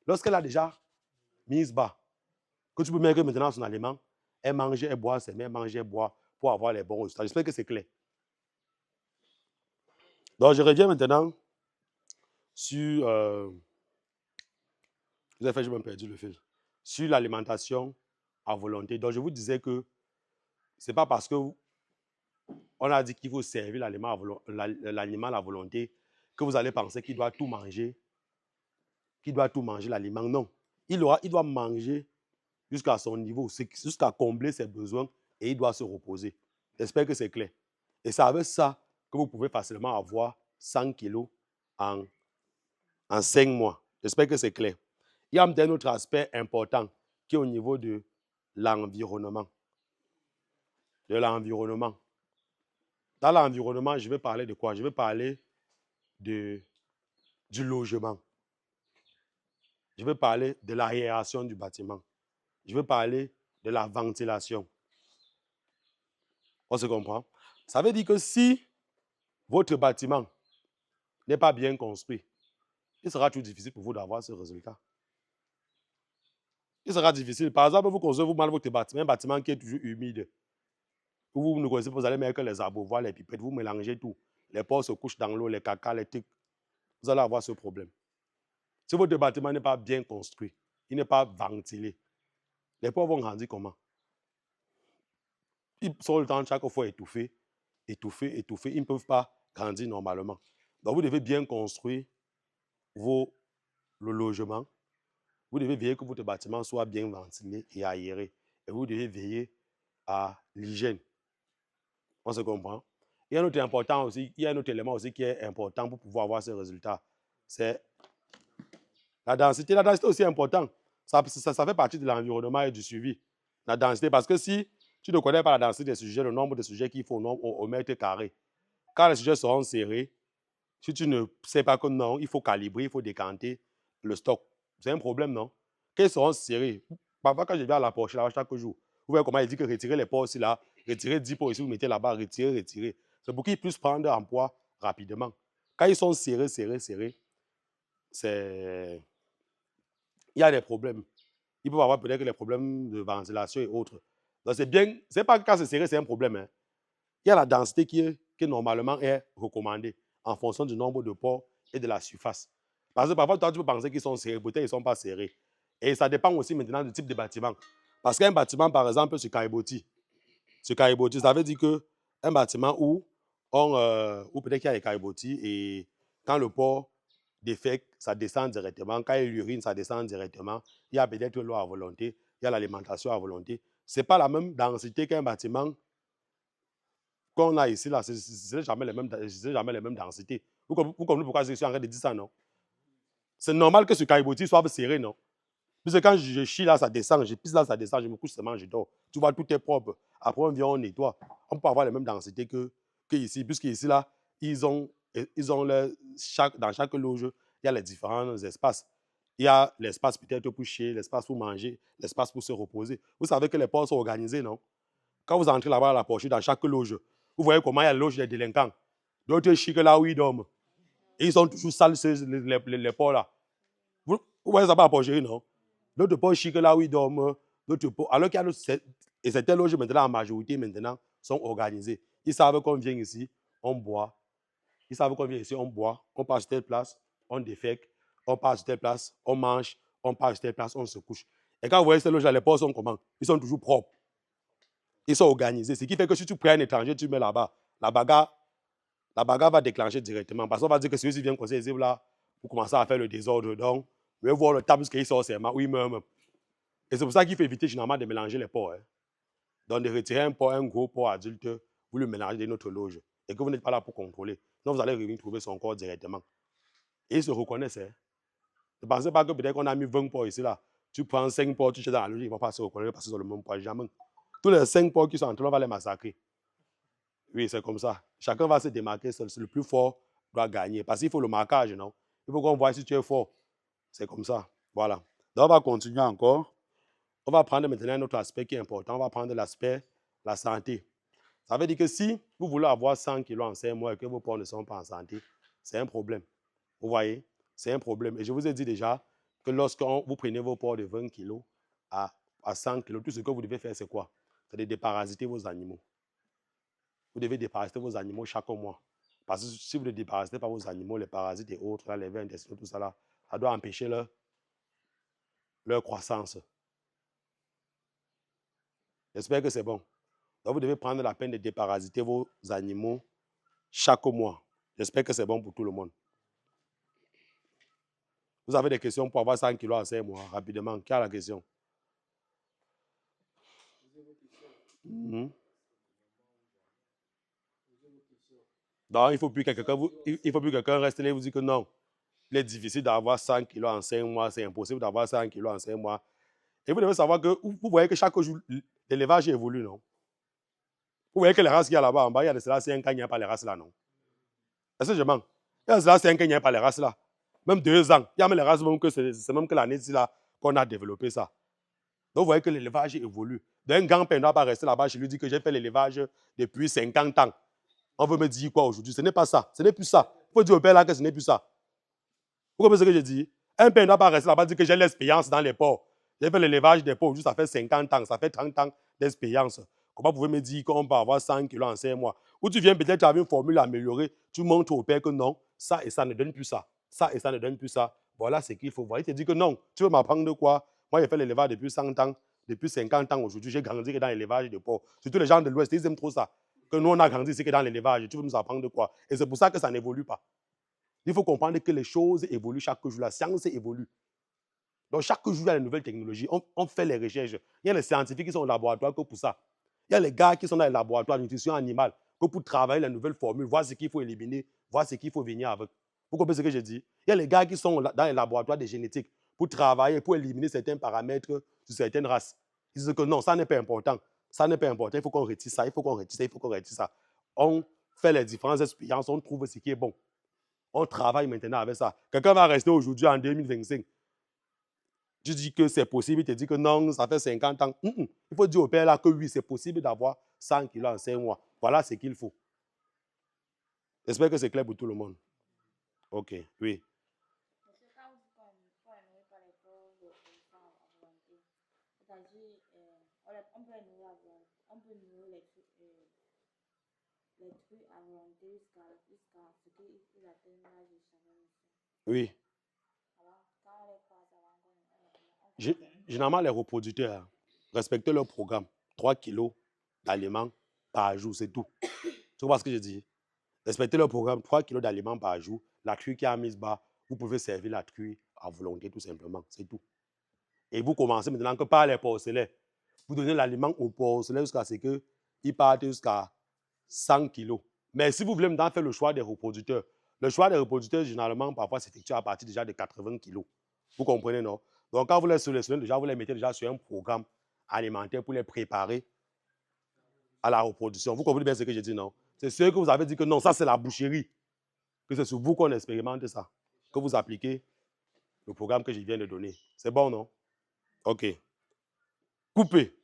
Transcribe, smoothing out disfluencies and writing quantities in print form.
Lorsqu'elle a déjà mise bas, que tu peux mettre maintenant son aliment, elle mange, elle boit, c'est elle mange, elle boit pour avoir les bons résultats. J'espère que c'est clair. Donc, je reviens maintenant sur. Vous avez fait, j'ai même perdu le fil. Sur l'alimentation à volonté. Donc, je vous disais que ce n'est pas parce qu'on a dit qu'il faut servir l'animal à volonté que vous allez penser qu'il doit tout manger, l'aliment. Non. Il doit manger jusqu'à son niveau, jusqu'à combler ses besoins et il doit se reposer. J'espère que c'est clair. Et c'est avec ça que vous pouvez facilement avoir 100 kilos en 5 mois. J'espère que c'est clair. Il y a un autre aspect important qui est au niveau de l'environnement. Dans l'environnement, je vais parler de quoi? Je vais parler du logement. Je vais parler de l'aération du bâtiment. Je vais parler de la ventilation. On se comprend? Ça veut dire que si votre bâtiment n'est pas bien construit, il sera toujours difficile pour vous d'avoir ce résultat. Il sera difficile. Par exemple, vous construisez mal votre bâtiment, un bâtiment qui est toujours humide. Vous ne connaissez pas, vous allez mettre les abreuvoirs, les pipettes, vous mélangez tout. Les porcs se couchent dans l'eau, les caca, les trucs. Vous allez avoir ce problème. Si votre bâtiment n'est pas bien construit, il n'est pas ventilé, les porcs vont grandir comment? Ils sont le temps chaque fois étouffés. Ils ne peuvent pas grandir normalement. Donc, vous devez bien construire le logement. Vous devez veiller que votre bâtiment soit bien ventilé et aéré. Et vous devez veiller à l'hygiène. On se comprend? Il y a un autre élément aussi qui est important pour pouvoir avoir ce résultat. C'est la densité. La densité aussi est importante. Ça fait partie de l'environnement et du suivi. La densité, parce que si tu ne connais pas la densité des sujets, le nombre de sujets qu'il faut au mètre carré, quand les sujets seront serrés, si tu ne sais pas que non, il faut calibrer, il faut décanter le stock. C'est un problème, non? Quand ils seront serrés, parfois quand je viens à la poche là, chaque jour, vous voyez comment il dit que retirer les porcs ici, là, retirer 10 porcs ici, vous mettez là-bas, retirer. C'est pour qu'ils puissent prendre en poids rapidement. Quand ils sont serrés, c'est... il y a des problèmes. Il peut y avoir peut-être des problèmes de ventilation et autres. Donc c'est bien, c'est pas que quand c'est serré, c'est un problème. Hein. Il y a la densité qui normalement est recommandée en fonction du nombre de ports et de la surface. Parce que parfois, toi, tu peux penser qu'ils sont serrés, peut-être qu'ils ne sont pas serrés. Et ça dépend aussi maintenant du type de bâtiment. Parce qu'un bâtiment, par exemple, sur Kaiboti, ça veut dire qu'un bâtiment où peut-être qu'il y a les Kaiboti et quand le port défecte, ça descend directement. Quand il urine, ça descend directement. Il y a peut-être l'eau à volonté, il y a l'alimentation à volonté. Ce n'est pas la même densité qu'un bâtiment qu'on a ici, là, ce n'est jamais les mêmes densités. Vous comprenez pourquoi je suis en train de dire ça, non? C'est normal que ce caillebotis soit serré, non? Puisque quand je chie là, ça descend, je pisse là, ça descend, je me couche seulement, je dors. Tu vois, tout est propre. Après, on vient, on nettoie. On peut avoir les mêmes densités que ici, puisque ici, là, dans chaque loge, il y a les différents espaces. Il y a l'espace peut-être pour chier, l'espace pour manger, l'espace pour se reposer. Vous savez que les ports sont organisés, non? Quand vous entrez là-bas à la porte, dans chaque loge, vous voyez comment il y a la loge des délinquants. D'autres chic là où ils dorment. Et ils sont toujours sales, les porcs là. Vous voyez ça pas à porcherie, non? D'autres porcs chic là où ils dorment. D'autres porcs. Alors qu'il y a et certains loges maintenant, en majorité maintenant, sont organisés. Ils savent qu'on vient ici, on boit. Ils savent qu'on vient ici, on boit. On passe sur telle place, on défèque. On passe sur telle place, on mange. On passe sur telle place, on se couche. Et quand vous voyez ces loges là, les porcs sont comment? Ils sont toujours propres. Ils sont organisés. Ce qui fait que si tu prends un étranger, tu mets là-bas, la bagarre va déclencher directement. Parce qu'on va dire que celui-ci vient conseiller là pour commencer à faire le désordre. Donc, vous allez voir le table qu'il sort seulement, oui, même. Et c'est pour ça qu'il faut éviter généralement de mélanger les porcs. Hein. Donc, de retirer un gros porc adulte, vous le mélangez dans notre loge. Et que vous n'êtes pas là pour contrôler. Donc, vous allez revenir trouver son corps directement. Et ils se reconnaissent. Hein. Ne pensez pas que peut-être qu'on a mis 20 porcs ici, là. Tu prends 5 porcs, tu jettes dans la loge, ils ne vont pas se reconnaître parce qu'ils ont le même poids. Jamais. Tous les 5 porcs qui sont entre eux, on va les massacrer. Oui, c'est comme ça. Chacun va se démarquer seul. Le plus fort doit gagner. Parce qu'il faut le marquage, non? Il faut qu'on voit si tu es fort. C'est comme ça. Voilà. Donc, on va continuer encore. On va prendre maintenant un autre aspect qui est important. On va prendre l'aspect la santé. Ça veut dire que si vous voulez avoir 100 kilos en 5 mois et que vos porcs ne sont pas en santé, c'est un problème. Vous voyez? C'est un problème. Et je vous ai dit déjà que lorsque vous prenez vos porcs de 20 kg à 100 kg, tout ce que vous devez faire, c'est quoi? C'est de déparasiter vos animaux. Vous devez déparasiter vos animaux chaque mois. Parce que si vous ne déparasitez pas vos animaux, les parasites et autres, là, les vers intestinaux, tout ça, là, ça doit empêcher leur croissance. J'espère que c'est bon. Donc, vous devez prendre la peine de déparasiter vos animaux chaque mois. J'espère que c'est bon pour tout le monde. Vous avez des questions pour avoir 100 kilos en 5 mois, rapidement. Quelle est la question? Donc, il ne faut plus que quelqu'un reste là et vous dire que non, il est difficile d'avoir 100 kilos en 5 mois, c'est impossible d'avoir 100 kilos en 5 mois. Et vous devez savoir que vous voyez que chaque jour, l'élevage évolue, non? Vous voyez que les races qu'il y a là-bas en bas, il y a de cela 5 ans, il n'y a pas les races là, non? Est-ce que je mens? Il y a de cela 5 ans, il n'y a pas les races là. Même 2 ans, il y a même les races même que c'est même que l'année-ci là qu'on a développé ça. Donc vous voyez que l'élevage évolue. D'un grand-père ne doit pas rester là-bas, je lui dis que j'ai fait l'élevage depuis 50 ans. On veut me dire quoi aujourd'hui? Ce n'est pas ça. Ce n'est plus ça. Il faut dire au père là que ce n'est plus ça. Vous comprenez ce que je dis? Un père ne doit pas rester là-bas et dire que j'ai l'expérience dans les porcs. J'ai fait l'élevage des porcs, ça fait 50 ans, ça fait 30 ans d'expérience. Comment vous pouvez me dire qu'on peut avoir 100 kilos en 5 mois? Ou tu viens peut-être avec une formule améliorée, tu montres au père que non, ça et ça ne donne plus ça. Ça et ça ne donne plus ça. Voilà ce qu'il faut voir. Il te dit que non, tu veux m'apprendre de quoi? Moi, j'ai fait l'élevage depuis 100 ans, depuis 50 ans aujourd'hui. J'ai grandi dans l'élevage de porcs. Surtout les gens de l'Ouest, ils aiment trop ça. Que nous, on a grandi ici que dans l'élevage. Tu veux nous apprendre de quoi? Et c'est pour ça que ça n'évolue pas. Il faut comprendre que les choses évoluent chaque jour. La science évolue. Donc, chaque jour, il y a de nouvelles technologies. On fait les recherches. Il y a les scientifiques qui sont au laboratoire que pour ça. Il y a les gars qui sont dans les laboratoires de nutrition animale que pour travailler les nouvelles formules, voir ce qu'il faut éliminer, voir ce qu'il faut venir avec. Vous comprenez ce que je dis? Il y a les gars qui sont dans les laboratoires de génétique pour travailler, pour éliminer certains paramètres sur certaines races. Ils disent que non, ça n'est pas important. Ça n'est pas important. Il faut qu'on retire ça, il faut qu'on retire ça, il faut qu'on retire ça. On fait les différentes expériences, on trouve ce qui est bon. On travaille maintenant avec ça. Quelqu'un va rester aujourd'hui en 2025. Tu dis que c'est possible, il te dit que non, ça fait 50 ans. Il faut dire au père là que oui, c'est possible d'avoir 100 kilos en 5 mois. Voilà ce qu'il faut. J'espère que c'est clair pour tout le monde. Ok, oui. Oui. Généralement, les reproducteurs, respectez leur programme. 3 kilos d'aliments par jour, c'est tout. Tu vois ce que je dis? Respectez leur programme, 3 kilos d'aliments par jour. La truie qui a mise bas, vous pouvez servir la truie à volonté, tout simplement. C'est tout. Et vous commencez maintenant que par les porcelets. Vous donnez l'aliment aux porcelets jusqu'à ce qu'ils partent jusqu'à 100 kilos. Mais si vous voulez maintenant faire le choix des reproducteurs, le choix des reproducteurs, généralement, parfois, s'effectue à partir déjà de 80 kilos. Vous comprenez, non? Donc, quand vous les sélectionnez, déjà, vous les mettez déjà sur un programme alimentaire pour les préparer à la reproduction. Vous comprenez bien ce que je dis, non? C'est ceux que vous avez dit que non, ça, c'est la boucherie. Que c'est sur vous qu'on expérimente ça. Que vous appliquez le programme que je viens de donner. C'est bon, non? OK. Coupez.